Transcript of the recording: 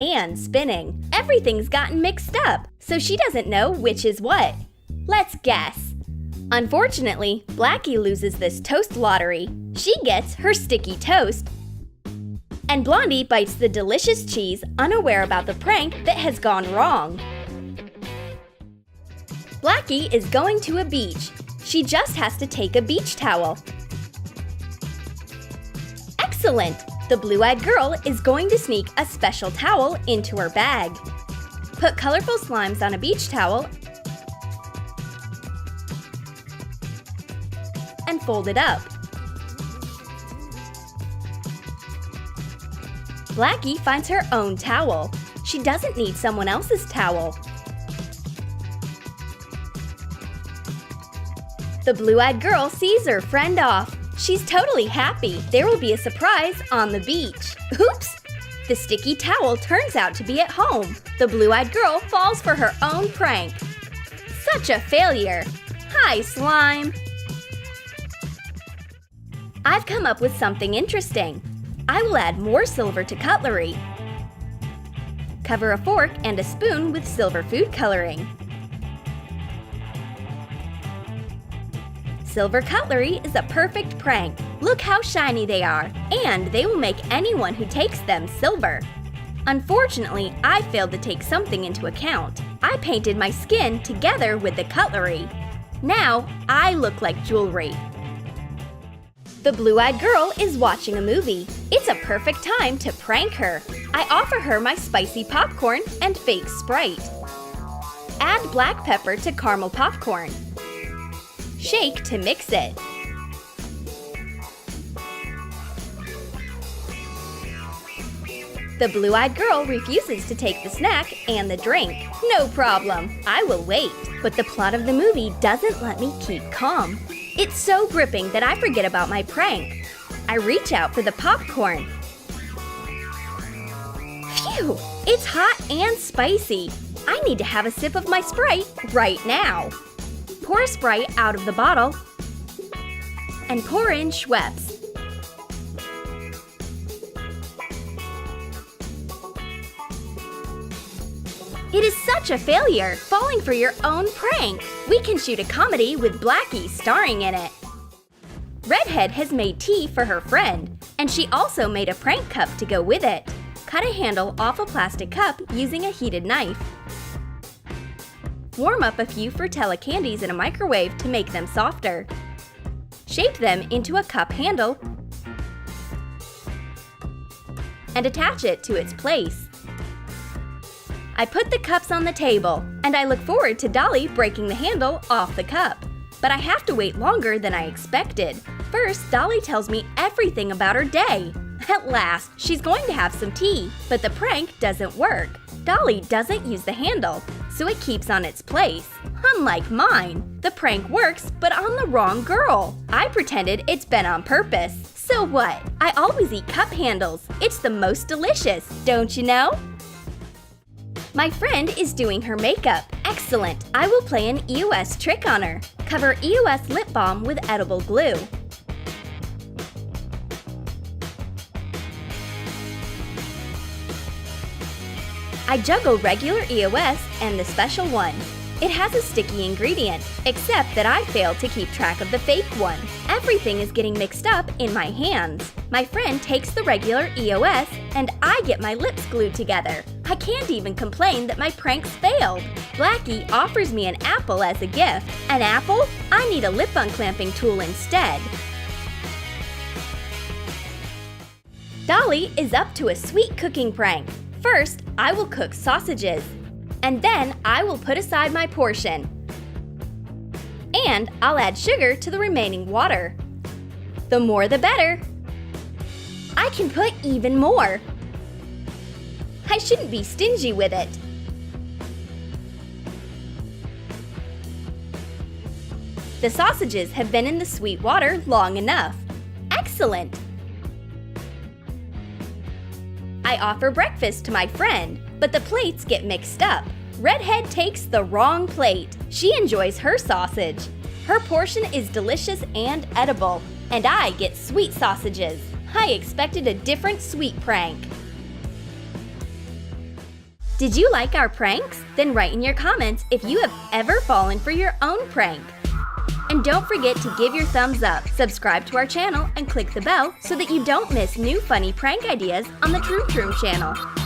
and spinning. Everything's gotten mixed up, so she doesn't know which is what. Let's guess. Unfortunately, Blackie loses this toast lottery. She gets her sticky toast. And Blondie bites the delicious cheese, unaware about the prank that has gone wrong. Blackie is going to a beach. She just has to take a beach towel. Excellent! The blue-eyed girl is going to sneak a special towel into her bag. Put colorful slimes on a beach towel and fold it up. Blackie finds her own towel. She doesn't need someone else's towel. The blue-eyed girl sees her friend off. She's totally happy. There will be a surprise on the beach. Oops! The sticky towel turns out to be at home. The blue-eyed girl falls for her own prank. Such a failure. Hi, slime. I've come up with something interesting. I will add more silver to cutlery. Cover a fork and a spoon with silver food coloring. Silver cutlery is a perfect prank. Look how shiny they are, and they will make anyone who takes them silver. Unfortunately, I failed to take something into account. I painted my skin together with the cutlery. Now, I look like jewelry. The blue-eyed girl is watching a movie. It's a perfect time to prank her. I offer her my spicy popcorn and fake Sprite. Add black pepper to caramel popcorn. Shake to mix it. The blue-eyed girl refuses to take the snack and the drink. No problem, I will wait. But the plot of the movie doesn't let me keep calm. It's so gripping that I forget about my prank. I reach out for the popcorn. Phew! It's hot and spicy. I need to have a sip of my Sprite right now. Pour Sprite out of the bottle and pour in Schweppes. It is such a failure, falling for your own prank. We can shoot a comedy with Blackie starring in it. Redhead has made tea for her friend, and she also made a prank cup to go with it. Cut a handle off a plastic cup using a heated knife. Warm up a few Frutella candies in a microwave to make them softer. Shape them into a cup handle and attach it to its place. I put the cups on the table, and I look forward to Dolly breaking the handle off the cup. But I have to wait longer than I expected. First, Dolly tells me everything about her day. At last, she's going to have some tea, but the prank doesn't work. Dolly doesn't use the handle, so it keeps on its place. Unlike mine, the prank works, but on the wrong girl. I pretended it's been on purpose. So what? I always eat cup handles. It's the most delicious, don't you know? My friend is doing her makeup. Excellent! I will play an EOS trick on her. Cover EOS lip balm with edible glue. I juggle regular EOS and the special one. It has a sticky ingredient, except that I failed to keep track of the fake one. Everything is getting mixed up in my hands. My friend takes the regular EOS, and I get my lips glued together. I can't even complain that my pranks failed. Blackie offers me an apple as a gift. An apple? I need a lip unclamping tool instead. Dolly is up to a sweet cooking prank. First, I will cook sausages. And then I will put aside my portion. And I'll add sugar to the remaining water. The more the better. I can put even more. I shouldn't be stingy with it. The sausages have been in the sweet water long enough. Excellent! I offer breakfast to my friend, but the plates get mixed up. Redhead takes the wrong plate. She enjoys her sausage. Her portion is delicious and edible, and I get sweet sausages. I expected a different sweet prank. Did you like our pranks? Then write in your comments if you have ever fallen for your own prank. And don't forget to give your thumbs up, subscribe to our channel, and click the bell so that you don't miss new funny prank ideas on the Troom Troom channel.